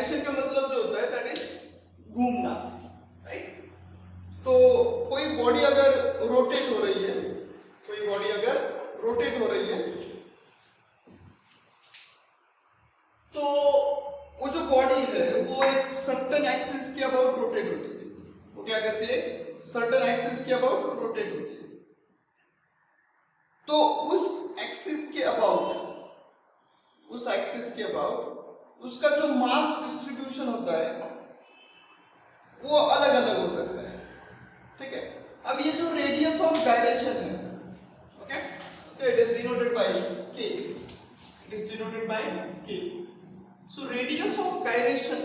Gyration का मतलब जो होता है दैट इज घूमना, राइट। तो कोई बॉडी अगर रोटेट हो रही है, कोई बॉडी अगर रोटेट हो रही है तो वो जो बॉडी है वो एक सर्टेन एक्सिस के अबाउट रोटेट होती है। वो क्या करती है? सर्टेन एक्सिस के अबाउट रोटेट होती है। तो उस एक्सिस के अबाउट उसका जो मास डिस्ट्रीब्यूशन होता है वो अलग अलग हो सकता है, ठीक है। अब ये जो रेडियस ऑफ गायरेशन है, okay, it is denoted by k, it is denoted by k। So radius of gyration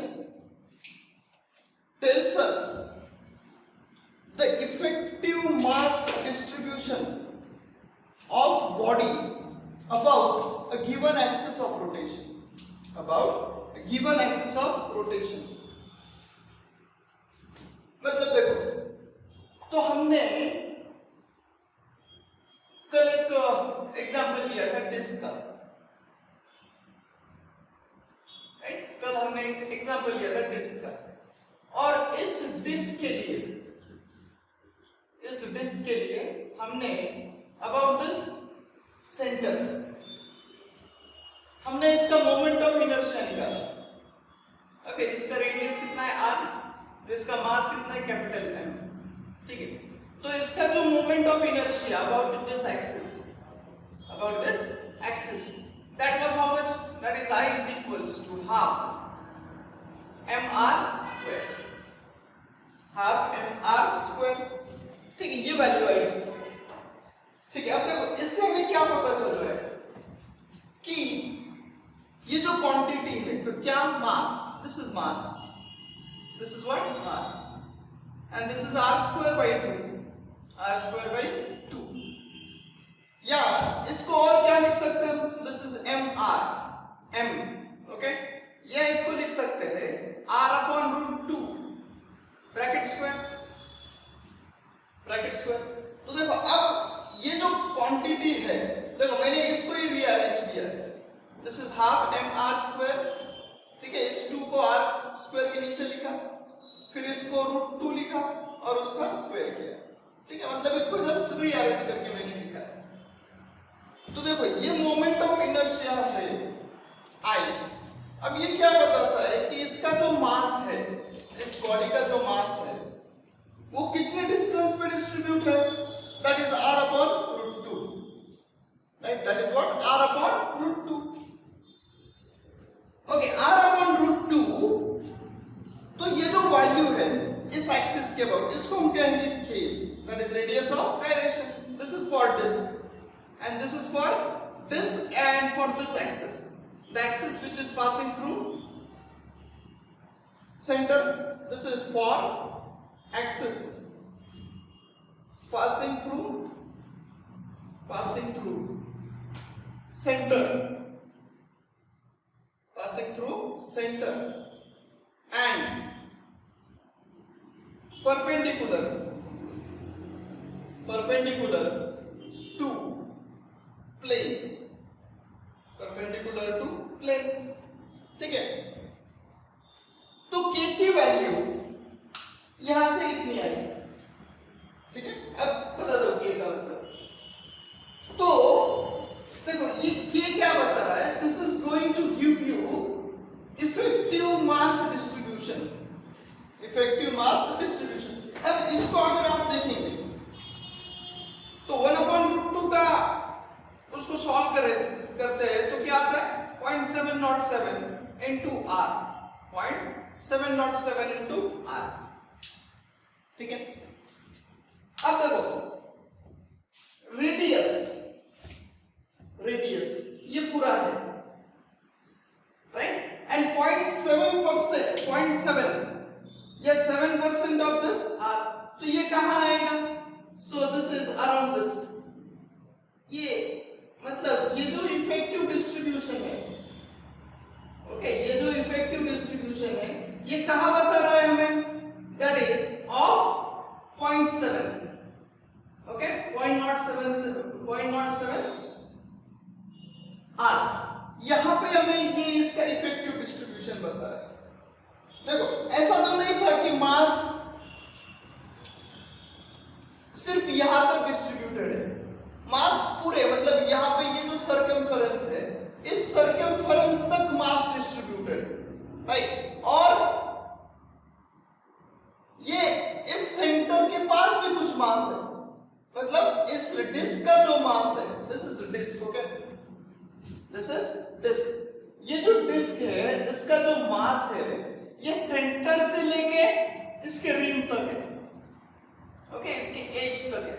tells us the effective mass distribution of body about a given axis of rotation, about a given axis of rotation। मतलब देखो, तो हमने कल एक example लिया था disc का, right. कल हमने एक एग्जांपल लिया था डिस्क का, और इस डिस्क के लिए हमने अबाउट दिस सेंटर हमने इसका मोमेंट ऑफ इनर्शिया निकाला, ओके। इसका रेडियस कितना है r, इसका मास कितना है कैपिटल M, ठीक है। तो इसका जो moment of inertia about this axis that was how much, that is I is equals to half mr square, half mr square, ठीक है। ये वैल्यू आई, ठीक है। अब देखो इससे हमें क्या पता चल रहा है कि ये जो क्वांटिटी है, तो क्या mass, this is mass, this is what mass, and this is r square by 2, या इसको और क्या लिख सकते हैं हम, दिस इज m, ओके। या इसको लिख सकते हैं r/√2 ब्रैकेट स्क्वायर। तो देखो अब ये जो क्वांटिटी है, देखो मैंने इसको ही रीअरेंज किया है, this is half mr square, ठीक है। इस 2 को r स्क्वायर के नीचे लिखा, फिर इसको √2 लिखा और उसका स्क्वायर किया, ठीक है। मतलब इसको जस्ट रीअरेंज करके मैंने लिखा है। तो देखो ये मोमेंट ऑफ इनर्शिया है I। अब ये क्या बताता है कि इसका जो मास है, इस बॉडी का जो मास है वो कितने डिस्टेंस पे डिस्ट्रीब्यूट है, that is r/√2, right, that is what r/√2, okay. r/√2, तो ये जो वैल्यू है इस एक्सिस के अबाउट, इसको हम कहेंगे k, that is radius of gyration. This is for disc and this is for disc and for this axis, the axis which is passing through center, this is for axis passing through center, and perpendicular to plane, ठीक है। तो k की value यहां से इतनी आई, ठीक है। अब बता दो k का मतलब, तो देखो ये k क्या बता रहा है, this is going to give you effective mass distribution. अब इसको अगर आप देखेंगे तो 1/√2 का उसको सॉल्व करते हैं तो क्या आता है 0.707 into r, 0.707 into r, ठीक है। अब देखो रेडियस ये पूरा है, राइट, एंड 0.7 या 7% ऑफ दिस r, तो ये कहां आएगा, so this is around this, ये मतलब ये जो इफेक्टिव डिस्ट्रीब्यूशन है, ओके, ये जो इफेक्टिव डिस्ट्रीब्यूशन है ये कहां बता रहा है हमें, that is of 0.7, okay, 0.07 r। यहां पे हमें ये इसका इफेक्टिव डिस्ट्रीब्यूशन बता रहा है, देखो ऐसा तो नहीं था कि मास सिर्फ यहां तक डिस्ट्रीब्यूटेड है, मास पूरे मतलब यहां पे ये जो सर्कमफेरेंस है इस सर्कमफेरेंस तक मास डिस्ट्रीब्यूटेड है, राइट। और ये इस सेंटर के पास भी कुछ मास है, मतलब इस डिस्क का जो मास है, this is the disc, okay, this is disc. ये जो डिस्क है इसका जो मास है ये सेंटर से लेके इसके रिम तक है, ओके, इसके एज तक है,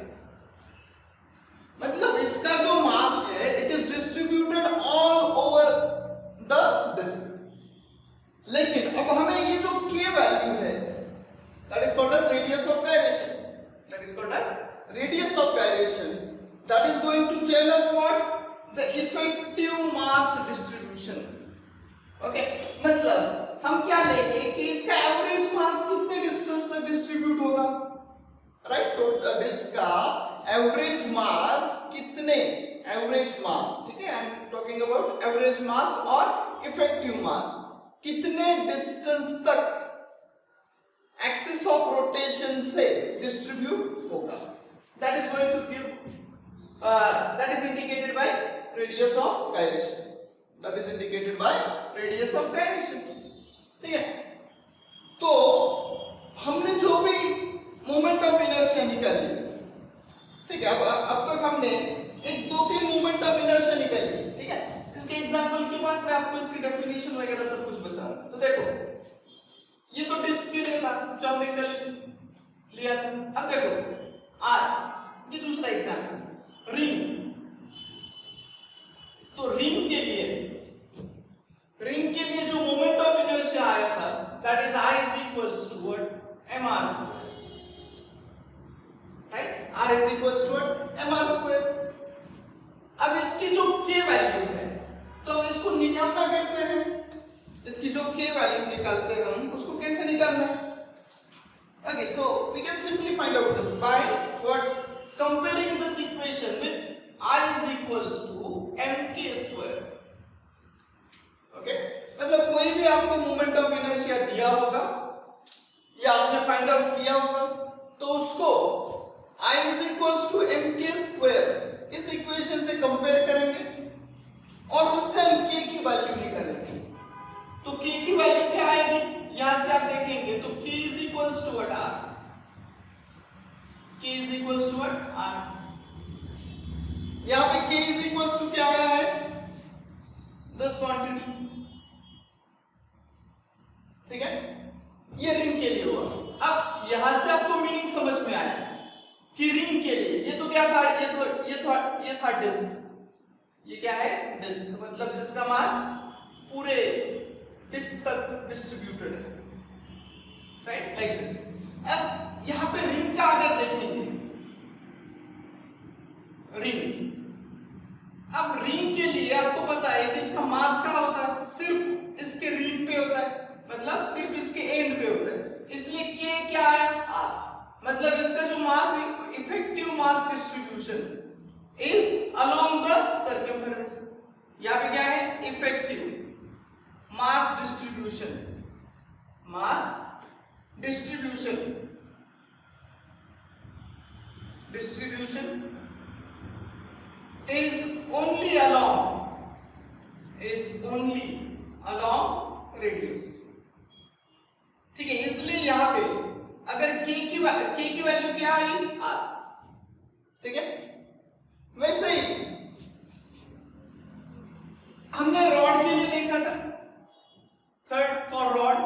मतलब इसका जो मास है it is distributed all over the disc. लेकिन अब हमें ये जो k वैल्यू है that is called as radius of gyration, that is called as radius of gyration, that is going to tell us what, the effective mass distribution, okay, मतलब हम क्या लेंगे कि इसका एवरेज मास कितने डिस्टेंस तक distribute होगा, राइट, तो डिस्क का एवरेज मास कितने, एवरेज मास, ठीक है, I am talking about average mass और इफेक्टिव मास, कितने डिस्टेंस तक एक्सिस ऑफ रोटेशन से डिस्ट्रीब्यूट होगा, that is going to give, that is indicated by radius of gyration, that is indicated by radius of gyration, ठीक है। तो हमने जो भी मोमेंट ऑफ इनर्शिया निकाली, ठीक है, अब तक हमने एक दो तीन मोमेंट ऑफ इनर्शिया निकाली, ठीक है, इसके एग्जांपल के बाद मैं आपको इसकी डेफिनेशन वगैरह सब कुछ बता रहा हूं। तो देखो ये तो डिस्क के लिए था जो हमने कल लिया था, अब देखो आर, ये दूसरा एग्जांपल रिंग, तो रिंग के लिए जो मोमेंट ऑफ इनर्शिया आया था that is I is equals to what, mr square, right, R is equals to what, mr square। अब इसकी जो k वैल्यू है तो इसको निकालना कैसे है, इसकी जो k वैल्यू निकालते हैं हम उसको कैसे निकालना है, okay, so we can simply find out this by what, comparing this equation with I is equals to mk square, okay, मतलब कोई भी आपको मोमेंट ऑफ इनर्शिया दिया होगा या आपने फाइंड आउट किया होगा तो उसको I is equals to mk square इस इक्वेशन से कंपेयर करेंगे और उससे हम k की वैल्यू निकालेंगे। तो k की वैल्यू क्या आएगी, यहां से आप देखेंगे तो k is equals to what, r, k is equals to what, r, यहां पे k is equals to क्या आया है, this quantity, ठीक है, ये रिंग के लिए हुआ। अब यहां से आपको मीनिंग समझ में आया कि रिंग के लिए ये तो क्या था, ये था डिस्क, ये क्या है डिस्क, मतलब जिसका मास पूरे डिस्क तक डिस्ट्रीब्यूटेड है, राइट, लाइक दिस। अब यहां पे रिंग का अगर देखेंगे, रिंग, अब रिंग के लिए आपको पता है कि इसका मास क्या होता है, सिर्फ इसके रिंग पे होता है, मतलब सिर्फ इसके एंड पे होता है, इसलिए k क्या है, r, मतलब इसका जो मास है effective mass distribution is along the circumference, यहां पे क्या है effective mass distribution, mass distribution is only along radius, ठीक है, इसलिए यहां पे अगर k की वैल्यू क्या आई, r, ठीक है। वैसे ही हमने रॉड के लिए देखा था, थर्ड फॉर रॉड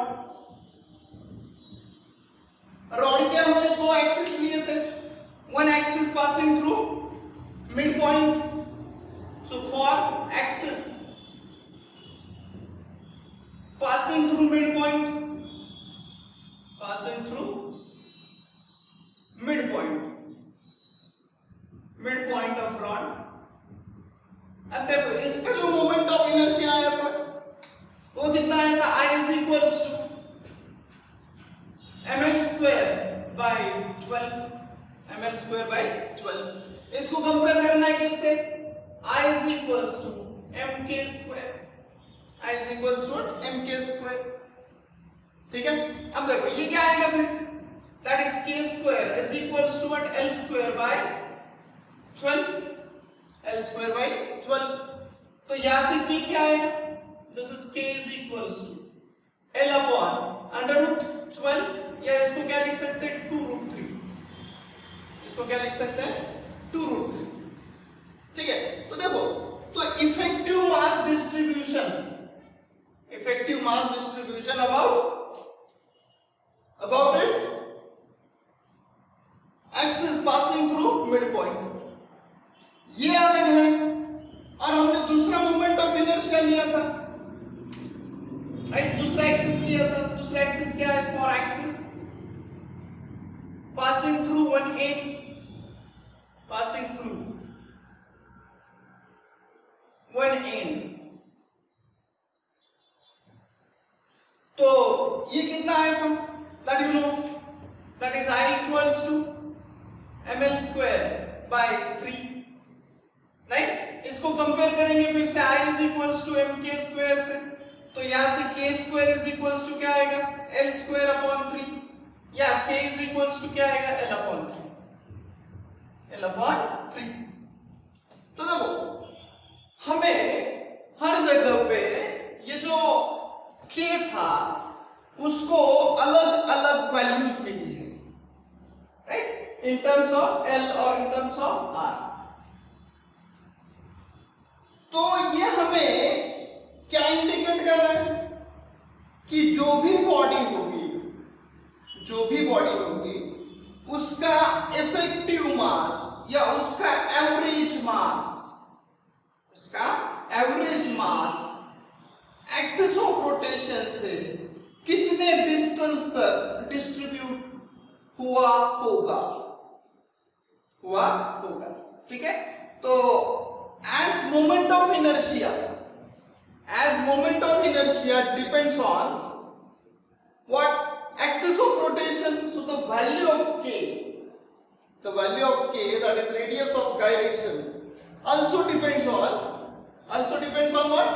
के हमने दो एक्सिस लिए थे, one axis passing through mid point, so for axis passing through midpoint of rod। अब देखो इसका जो मोमेंट ऑफ इनर्शिया आया था वो कितना आया था, I is equals to ml square by 12। इसको कंपेयर करना है किससे, I is equals to mk square, ठीक ठीक है, अब देखो ये क्या आएगा फिर, that is k square is equals to what, l square by 12, l square by 12। तो यहां से k क्या आएगा, this is k is equals to l upon under root 12, या इसको क्या लिख सकते हैं 2 रूट 3, इसको क्या लिख सकते हैं 2 रूट 3, ठीक है। तो देखो, तो effective mass distribution about its axis passing through midpoint, ये अलग है, और हमने दूसरा मोमेंट ऑफ इनर्शिया लिया था, राइट, दूसरा एक्सिस लिया था। दूसरा एक्सिस क्या है, for axis passing through one end, passing through one end, तो ये कितना आया था, that you know, that is I equals to ml square by 3, right। इसको कंपेयर करेंगे फिर से I is equals to mk square से, तो यहां से k square is equals to क्या आएगा, l square upon 3, या k is equals to क्या आएगा, l upon 3। तो देखो, हमें हर जगह पे ये जो k था उसको अलग अलग वैल्यूज मिली है, right, in terms of l और इन टर्म्स ऑफ r। तो ये हमें क्या इंडिकेट कर रहा है कि जो भी बॉडी होगी उसका इफेक्टिव मास या उसका average mass axis of rotation से कितने डिस्टेंस तक डिस्ट्रीब्यूट हुआ होगा, ठीक है। तो as moment of inertia depends on what, axis of rotation, so the value of k, that is radius of gyration, also depends on what,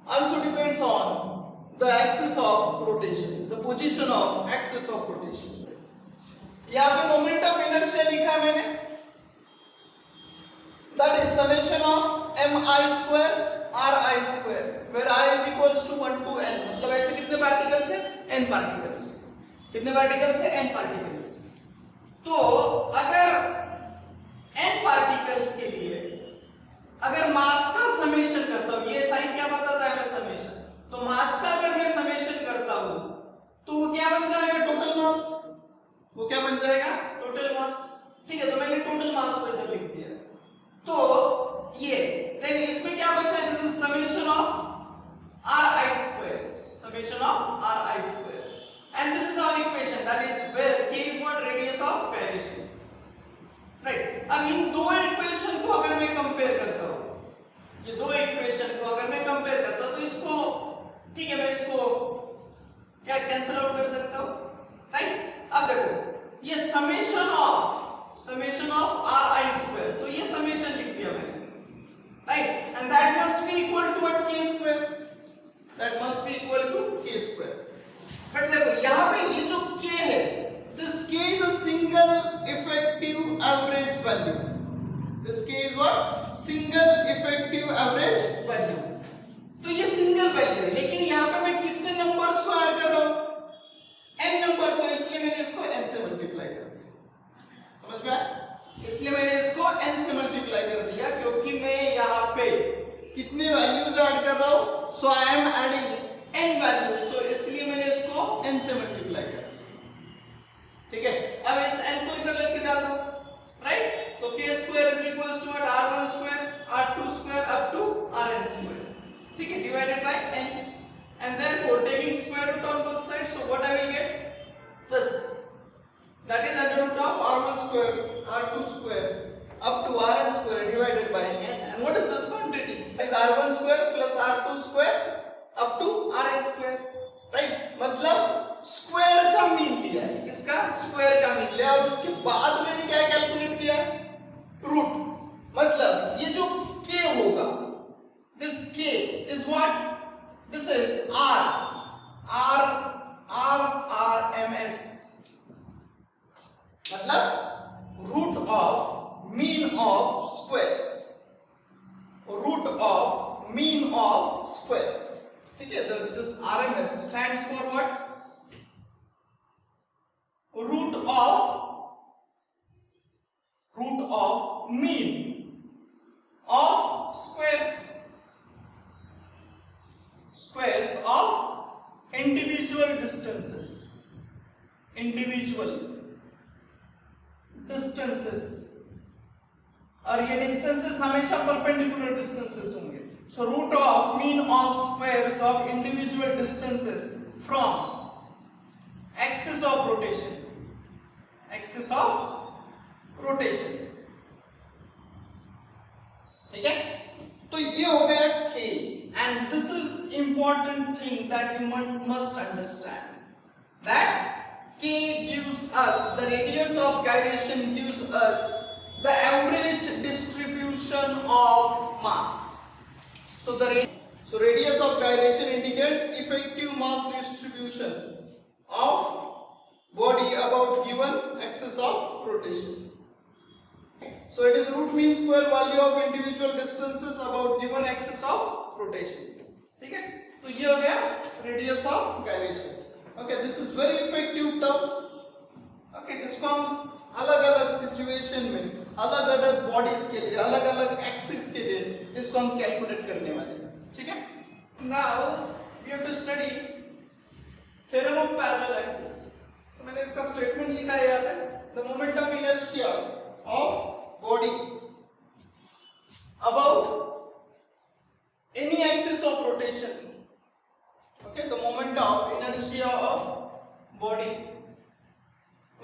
also depends on the axis of rotation, the position of axis of rotation। यहाँ पे moment of inertia लिखा है मैंने, that is summation of mi square ri square, where I is equals to 1 to n, मतलब ऐसे कितने particles हैं, n particles, कितने पार्टिकल्स हैं, n पार्टिकल्स। तो अगर n पार्टिकल्स के लिए अगर मास का समेशन करता हूं, ये साइन क्या बताता है हमें, समेशन, तो मास का अगर मैं समेशन करता हूं तो वो क्या बन जाएगा, टोटल मास, ठीक है। तो मैंने टोटल मास को इधर लिख दिया, तो ये देन इसमें क्या बचा है, this is summation of ri square, and this is our equation, that is where k is what, radius of gyration, right. अब इन दो इक्वेशन को अगर मैं कंपेयर करता हूं, तो इसको, ठीक है, मैं इसको क्या कैंसिल आउट कर सकता हूं, राइट। अब देखो, ये समेशन ऑफ ri स्क्वायर, तो ये समेशन लिख दिया मैंने, right, and that must be equal to what, k square, but देखो यहां पे ये जो k है, this k is a single effective average value, तो ये सिंगल वैल्यू है, लेकिन यहाँ पे मैं कितने नंबर्स को ऐड कर रहा हूं, n नंबर को, इसलिए मैंने इसको n से मल्टीप्लाई कर दिया, समझ में आया, इसलिए मैंने इसको n से मल्टीप्लाई कर दिया, क्योंकि मैं यहाँ पे कितने वैल्यूज ऐड कर रहा हूं, so I am adding n values, so इसलिए मैंने इसको n से मल्टीप्लाई कर दिया, ठीक है। अब इस n को इधर लेके जाता हूं, राइट, तो k square is equals to r1 square r2 square up to rn square, ठीक है, divided by n, and therefore taking square root on both sides, so what I will get, this, that is under root of r1 square r2 square up to rn square divided by n, and what is this quantity, is r1 square plus r2 square up to rn square, right. मतलब square का mean लिया है, किसका, square का mean लिया, और उसके बाद मैंने क्या कैलकुलेट किया, रूट, मतलब ये जो k होगा, this k is what, this is r root of mean of squares of individual distances और ये डिस्टेंसेस हमेशा परपेंडिकुलर डिस्टेंसेस होंगे. So root of mean of squares of individual distances from axis of rotation. ठीक है, तो ये हो गया k. And this is important thing that you must understand that k gives us, the radius of gyration gives us the average distribution of mass. So radius of gyration indicates effective mass distribution of body about given axis of rotation. So it is root mean square value of individual distances about given axis of rotation. ठीक है, तो ये हो गया radius of gyration. Okay, this is very effective term. Okay, जिसको हम अलग-अलग situation में, अलग-अलग बॉडीज के लिए, अलग-अलग एक्सिस के लिए इसको हम कैलकुलेट करने वाले हैं. ठीक है, now we have to study theorem of parallel axis. तो मैंने इसका स्टेटमेंट लिखा है यहाँ पे. The moment of inertia of body about any axis of rotation. Okay, the moment of inertia of body,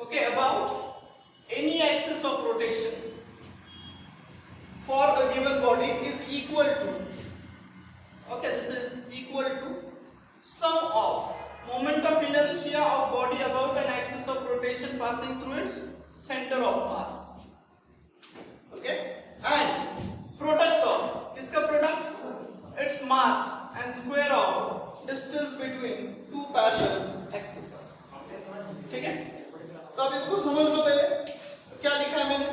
okay, about any axis of rotation for a given body is equal to, okay, this is equal to sum of moment of inertia of body about an axis of rotation passing through its center of mass. Okay, and product of, किसका product? Its mass and square of distance between two parallel axes. ठीक है, तो अब इसको समझ लो. पहले तो क्या लिखा है मैंने.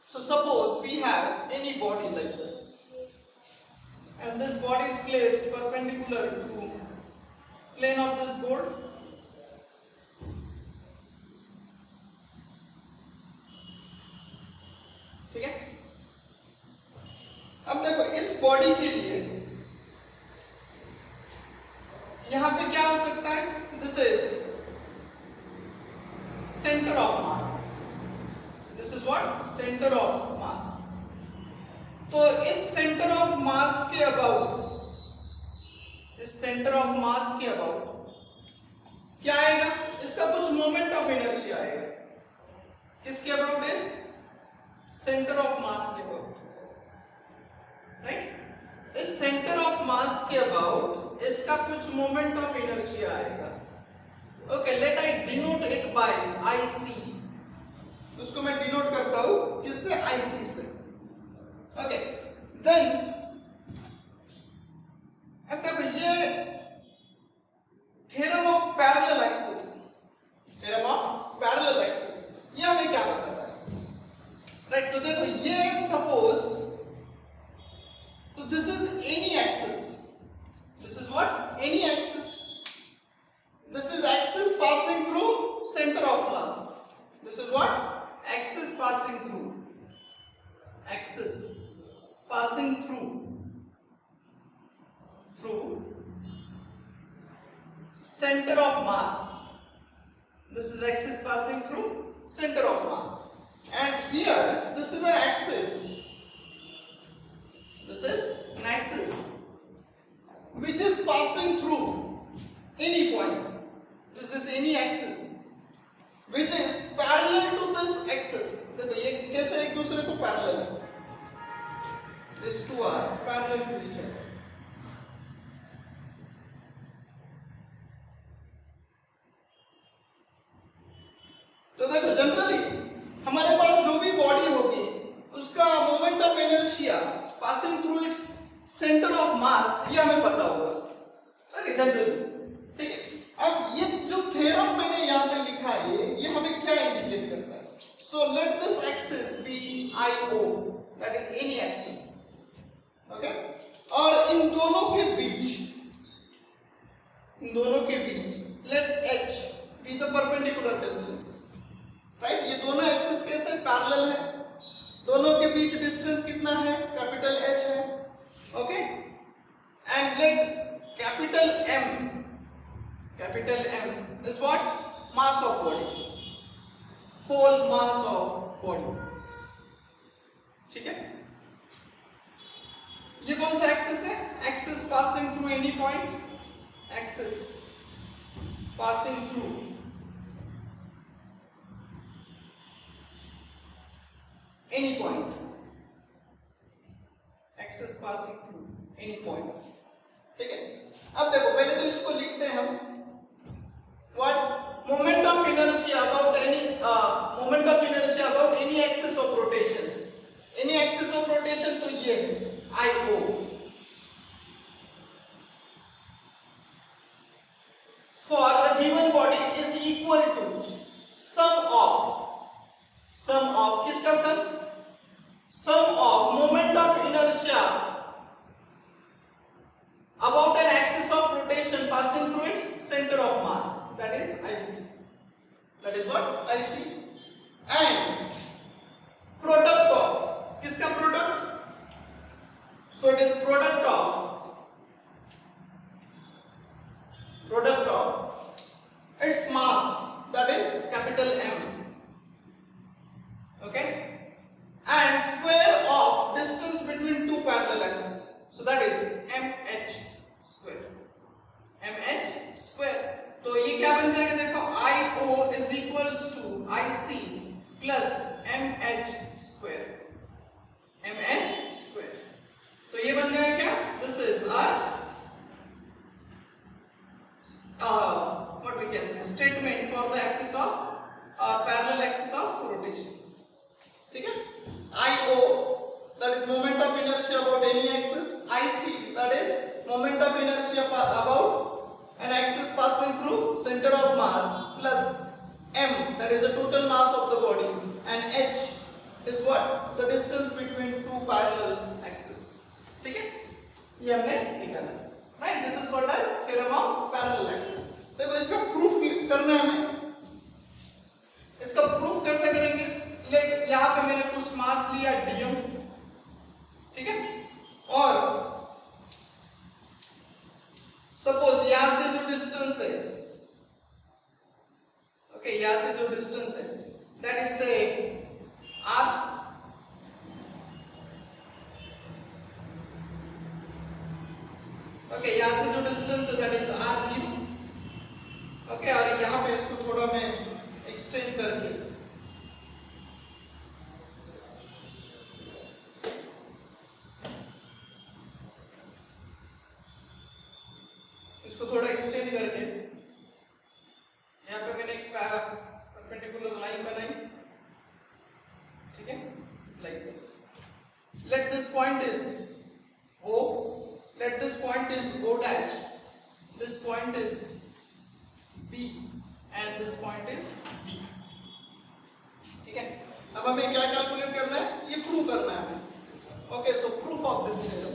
So suppose we have any body like this, and this body is placed perpendicular to plane of this board. ठीक है, अब देखो इस बॉडी के लिए यहां पे क्या हो सकता है. This is centre of mass. This is what? Centre of mass. तो इस सेंटर ऑफ मास के अबाउट, इस सेंटर ऑफ मास के अबाउट क्या आएगा? इसका कुछ मोमेंट ऑफ इनर्शिया आएगा. किसके अबाउट? इस सेंटर ऑफ मास के अबाउट. राइट, इस सेंटर ऑफ मास के अबाउट इसका कुछ मोमेंट ऑफ इनर्शिया आएगा. Okay, let I denote it by IC. उसको मैं डिनोट करता हूं किससे? IC से. ओके, देन अब देखो ये theorem of parallel axis, theorem of parallel axis ये हमें क्या बताता है? राइट, तो देखो ये suppose, so this is any axis. This is what? Any axis. This is axis passing through center of mass. This is what? Axis passing through. Axis passing through center of mass. This is axis passing through center of mass. And here this is an axis. This is an axis which is passing through any point. This is any axis which is parallel to this axis. देखो ये कैसे एक दूसरे को parallel है. These two are parallel to each other. तो देखो generally हमारे पास जो भी बॉडी होगी उसका moment of inertia passing through its center of mass ये हमें पता होगा. Okay, generally. ठीक है, अब ये जो थ्योरम मैंने यहाँ पे लिखा है ये हमें क्या इंडिकेट करता है? So let this axis be IO, that is any axis. Okay, और इन दोनों के बीच let H be the perpendicular distance. बीच डिस्टेंस कितना है? कैपिटल H है, okay. And let capital M is what? Mass of body, whole mass of body, ठीक है। ये कौन सा एक्सिस है? Axis passing through any point, axis passing through any point, axis passing through any point, ठीक है। अब देखो पहले तो इसको लिखते हैं हम, what moment of inertia about any axis of rotation, any axis of rotation, तो ये IO, for a given body is equal to sum of किसका sum of moment of inertia about an axis of rotation passing through its center of mass, that is IC, that is what? IC, and product of किसका product? So it is product of its mass, that is capital M, okay, and square of distance between two parallel axes, so that is mh square, तो ये क्या बन जाएगा? देखो IO is equals to IC plus mh square, तो ये बन गया क्या? This is our what we can say statement for the axis of parallel axis of rotation, ठीक है। IO, that is moment of inertia about any axis, IC, that is moment of inertia about an axis passing through center of mass, plus M, that is the total mass of the body, and H is what? The distance between two parallel axes, ठीक है। ये हमने निकाला, right? This is called as theorem of parallel axis। देखो इसका proof करना है हमें, इसका प्रूफ कैसे करेंगे? लेट यहाँ पे मैंने कुछ मास लिया dm, ठीक है, और सपोज यहां से जो डिस्टेंस है, ओके, यहां से जो डिस्टेंस है दैट इज से r, ओके, यहां से जो डिस्टेंस है दैट इज r0, ओके, और यहां पे इसको थोड़ा मैं एक्सटेंड करके यहाँ पे मैंने एक परपेंडिकुलर लाइन बनाई, ठीक है, like this. Let this point is O, let this point is O dash, this point is B and this point is D, ठीक है। अब हमें क्या कैलकुलेट करना है? ये प्रूव करना है हमें। Okay, so proof of this theorem,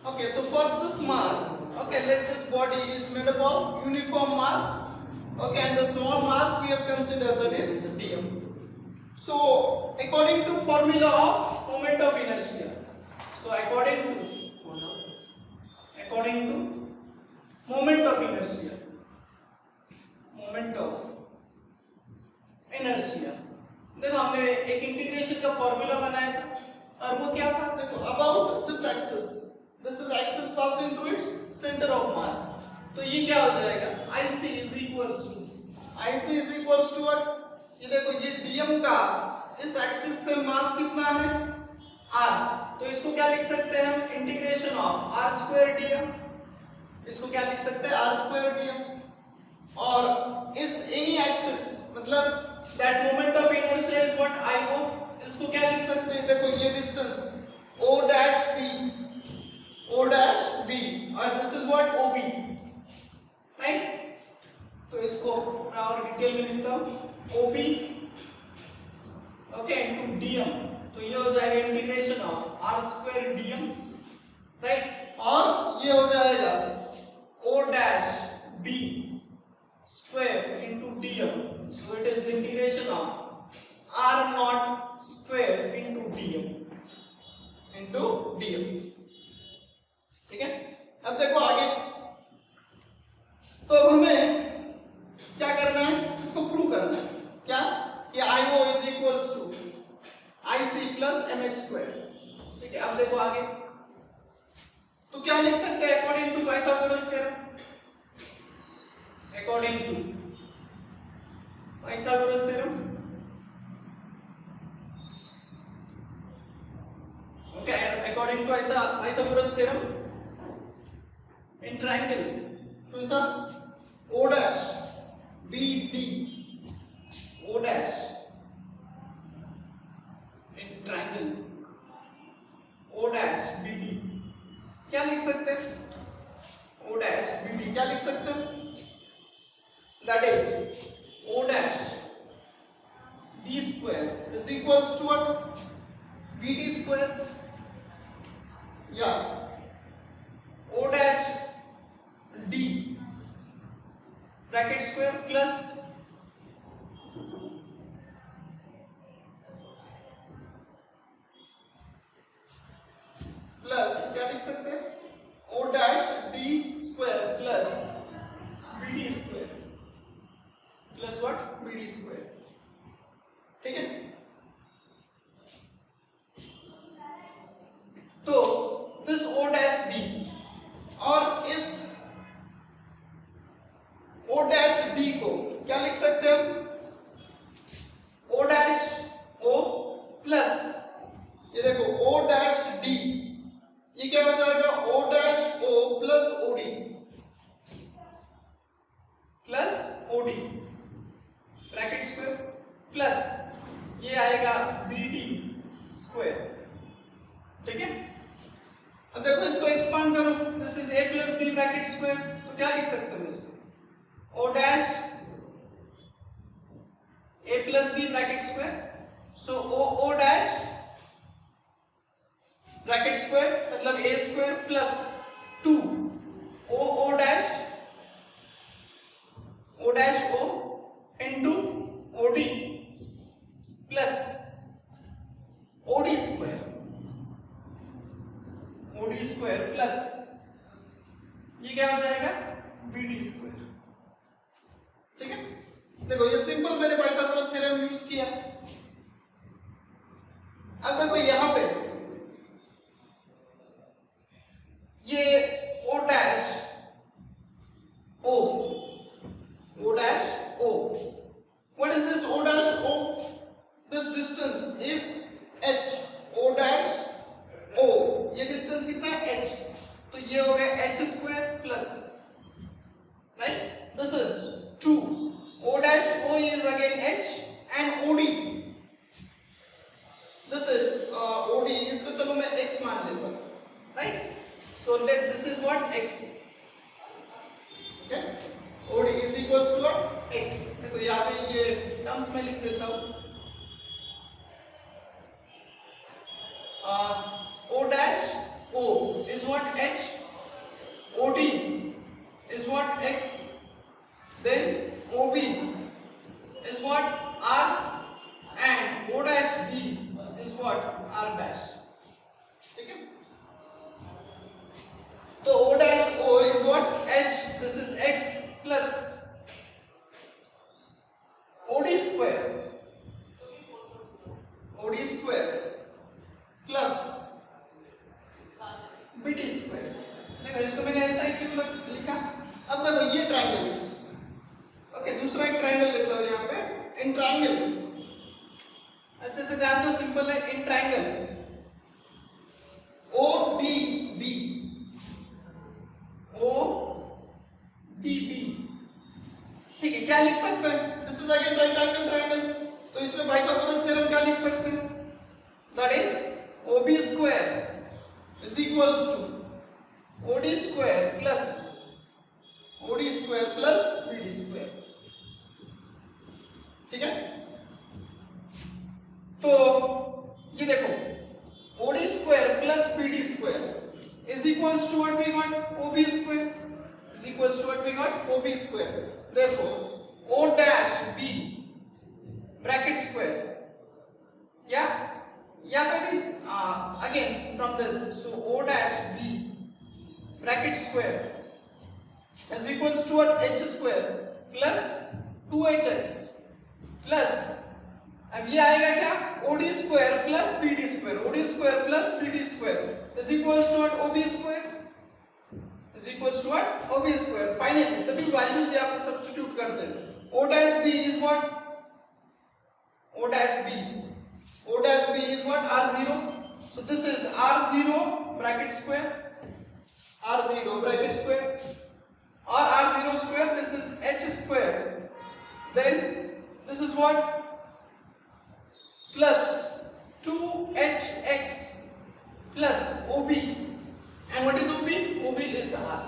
okay, so for this mass, okay, let this body is made up of uniform mass, okay, and the small mass we have considered, that is dm. So according to formula of moment of inertia, so according to moment of inertia, देखो हमने एक integration का formula बनाया था और वो क्या था? देखो about this axis, this is axis passing through its centre of mass, तो ये क्या हो जाएगा? IC is equals to what? ये देखो ये dm का इस एक्सिस से मास कितना है? r, तो इसको क्या लिख सकते हैं हम? Integration of r square dm, इसको क्या लिख सकते हैं? r square dm। और इस एनी एक्सिस मतलब that moment of inertia is what? IO, इसको क्या लिख सकते हैं? देखो ये डिस्टेंस O dash B और this is what? OB, right? तो इसको मैं और डिटेल में लिखता हूं, OB, ओके, इनटू dm, तो ये हो जाएगा integration of r square dm, right, और ये हो जाएगा O dash क्या लिख सकते हैं according to Pythagoras theorem? According to Pythagoras theorem, okay, according to Pythagoras theorem in triangle कौन सा? O dash BD, O dash इन ट्रायंगल O dash BD क्या लिख सकते हैं? O dash BD क्या लिख सकते हैं? That is O dash B square is equals to what? BD square, yeah, O dash D bracket square plus क्या लिख सकते हैं? O dash D square plus BD square plus what? BD square, ठीक है। तो दिस O dash D और इस O dash D को क्या लिख सकते हैं? O dash O प्लस ये देखो O dash D, ये क्या हो जाएगा? O dash O plus OD plus OD bracket square plus ये आएगा BD स्क्वायर, ठीक है। अब देखो इसको एक्सपांड करो, this is A plus B bracket square, तो क्या लिख सकते हैं इसको? O dash A plus B bracket square, so O dash bracket square मतलब A square plus 2 O dash O into OD plus OD square plus ये क्या हो जाएगा? BD square, ठीक है। देखो ये सिंपल मैंने पाइथागोरस थ्योरम यूज किया। अब देखो यहां पे ये O dash O what is this O dash O? This distance is h, O dash O, ये डिस्टेंस कितना है? h, तो ये हो गया h square plus, right, this is 2 O dash O is again h and OD, this is OD, इसको चलो मैं x मान लेता हूँ, right, so let this is what x, okay, OD is equals to what? x। देखो यहाँ पे ये टर्म्स में लिख देता हूँ, O dash O is what? h, OD is what? x, then OB is what? R, and O dash B is what? R dash, ठीक है। तो O dash O is what? h, this is x plus OD square plus BD square। देखो इसको मैंने ऐसा ही क्यों लिखा? अब देखो ये ट्रायंगल है, ओके, दूसरा एक ट्रायंगल लेता हूं यहाँ पे। इन ट्रायंगल अच्छे से ध्यान दो, सिंपल है। इन ट्रायंगल ODB ठीक है, क्या लिख सकते हैं? This is again right angle triangle, तो इसमें पाइथागोरस थ्योरम क्या लिख सकते हैं? That is OB square is equals to OD square plus BD square, ठीक है। तो ये देखो OD square plus BD square is equals to what we got? OB square is equals to what we got? OB square. Therefore O dash B bracket square, yeah, यहाँ पे भी again from this, so O dash B bracket square is equals to what? H square plus 2hx plus, अब ये आएगा क्या? OD square plus BD square, OD square plus BD square is equals to what? OB square, is equals to what OB square. Finally सभी values यहाँ पे substitute करते हैं। O dash B is what? O dash B is what? R0. So this is R0 bracket square, R0 bracket square, or R0 square. This is H square. Then this is what? Plus 2HX plus OB. And what is OB? OB is R.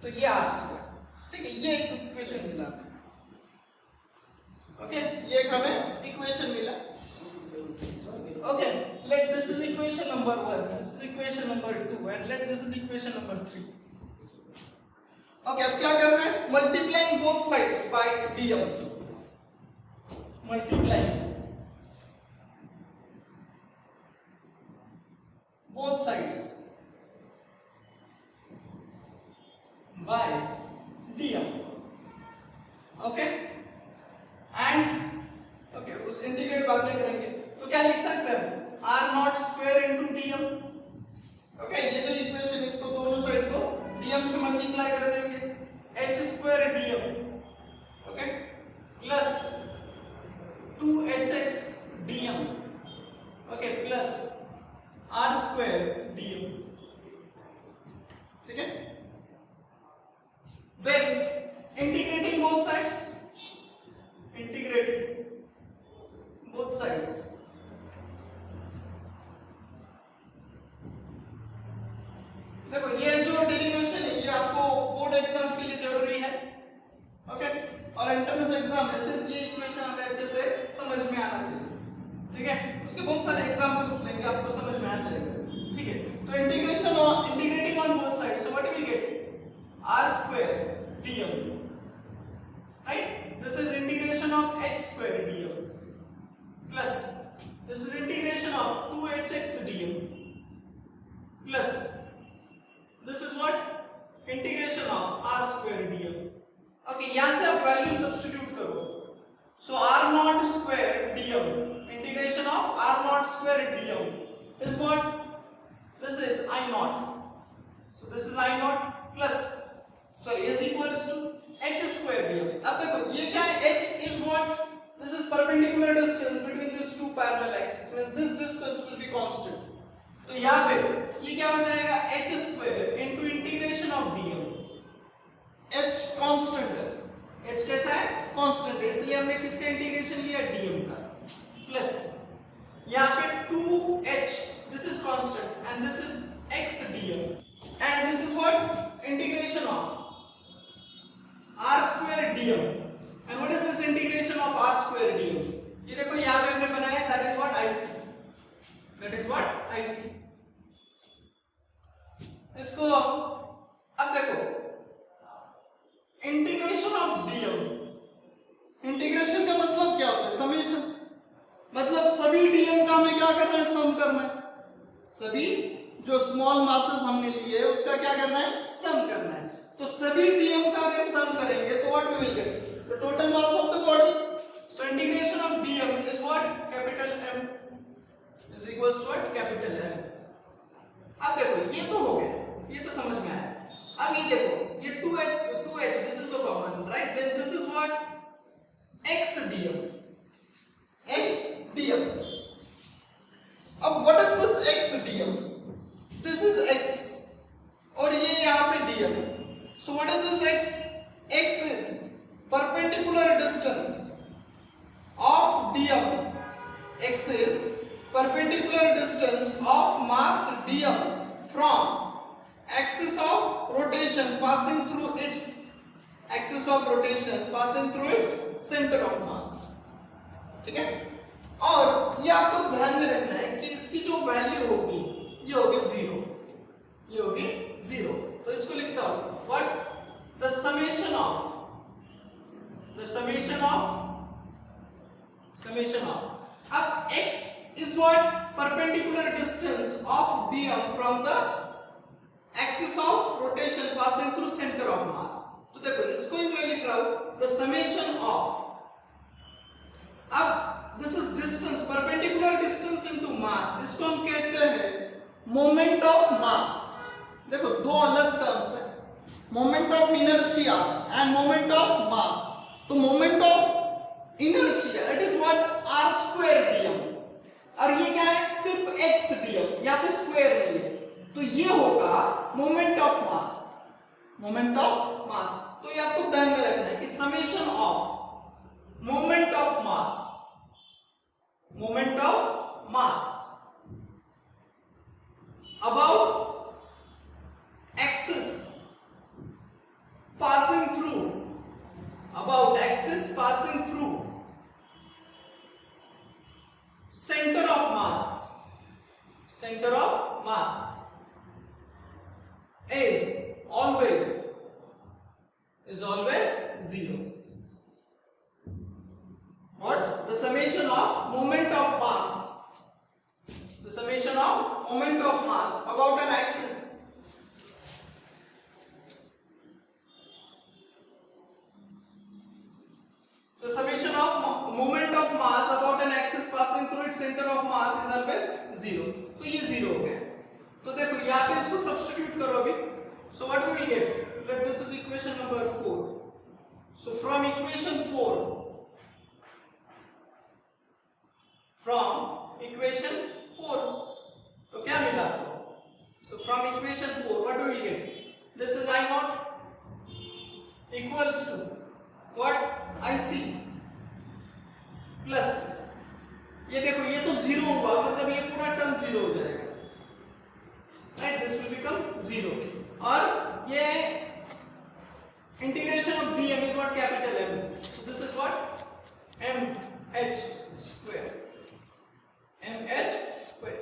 तो ये R square, ठीक है, ये एक equation मिला। Okay, ये एक हमें इक्वेशन मिला। Okay, let this is equation number 1, this is equation number 2, and let this is equation number 3. Okay, अब क्या करना है? Multiplying both sides by dm. Multiplying both sides by dm. Okay, and okay, उस integrate बाद में करेंगे। तो क्या लिख सकते हैं? R0 square into dm। Okay, ये जो इक्वेशन, इसको दोनों साइड को dm से मल्टीप्लाई कर देंगे, h square dm, okay, plus 2hx dm, okay, plus r square dm, ठीक है। Then integrating both sides, integrating both sides, देखो ये जो डेरिवेशन है ये आपको बोर्ड एग्जाम के लिए जरूरी है। ओके, और एंट्रेंस एग्जाम में सिर्फ ये इक्वेशन हमें अच्छे से समझ में आना चाहिए, ठीक है। उसके बहुत सारे एग्जांपल्स लेंगे, आपको समझ में आ जाएगा, ठीक है। तो इंटीग्रेशन और integrating on both side, so what will get? r square dm, right? This is integration of h square dm plus this is integration of 2hx dm plus this is what? Integration of r square dm. Okay, यहाँ से आप value substitute करो। So r0 square dm, integration of r0 square dm is what? This is I0. So this is I0 plus, sorry, is equals to h square dm. अब देखो ये क्या है? h is what? This is perpendicular distance between these two parallel axes, means this distance will be constant. तो यहाँ पे ये क्या हो जाएगा? h square into integration of dm. h constant है, h कैसा है? constant है, इसलिए हमने किसका इंटीग्रेशन लिया? dm का, प्लस यहाँ पे 2h, this is constant and this is x dm, and this is what? Integration of r square dm. And what is this integration of r square dm? ये देखो यहाँ पे हमने बनाया, that is what? IC, that is what? IC। इसको अब देखो integration of dm, integration का मतलब क्या होता है? समेशन, मतलब सभी dm का हमें क्या करना है? सम करना है। सभी जो स्मॉल मासेस हमने लिए है उसका क्या करना है? सम करना है। तो सभी dm का अगर सम करेंगे तो what we will get? The total mass of the body. So integration of dm is what? Capital M is equals to what? Capital M। अब देखो ये तो हो गया, ये तो समझ में आया। अब ये देखो ये 2h this is the common, right? Then this is what? x dm, x dm। अब what is this x dm? This is x और ये यहाँ पे dm। So what is this x? x इज perpendicular distance of dm, x is perpendicular distance of mass dm from axis of rotation passing through its axis of rotation passing through its center of mass, ठीक है। और ये आपको ध्यान में रखना है कि इसकी जो वैल्यू होगी ये होगी 0, ये होगी 0। तो इसको लिखता हूं व्हाट? द समेशन ऑफ अब x is what? Perpendicular distance of dm from the axis of rotation passing through center of mass। तो देखो इसको ही मैं लिख रहा हूं the summation of, अब this is distance, perpendicular distance into mass, इसको हम कहते हैं moment of mass। देखो दो अलग टर्म्स हैं, moment of inertia and moment of mass. तो moment of inertia it is what R square dm, और ये क्या है सिर्फ x dm, यहाँ पे स्क्वायर नहीं है, तो ये होगा moment of mass. Moment of mass, तो ये आपको ध्यान में रखना है कि summation of moment of mass, moment of mass about axis passing through, about axis passing through center of mass, center of mass is always zero. What? The summation of moment of mass, the summation of moment of mass about an axis the summation of moment of mass about an axis passing through its center of mass is always zero. तो ये zero हो गया। तो देखो यहाँ पे इसको substitute करो अभी, so what we will get? Let this is equation number 4. So from equation 4, from equation 4, तो क्या मिला आपको? So from equation 4 what do we get? This is I naught equals to what? IC plus, ये देखो ये तो zero हुआ, मतलब ये पूरा टर्म जीरो हो जाएगा, right? This will become zero, और ये integration of dm is what? Capital M. So this is what? mh square, mh square.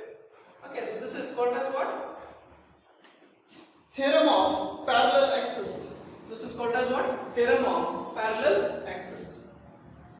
Okay, so this is called as what? Theorem of parallel axis. This is called as what? Theorem of parallel axis.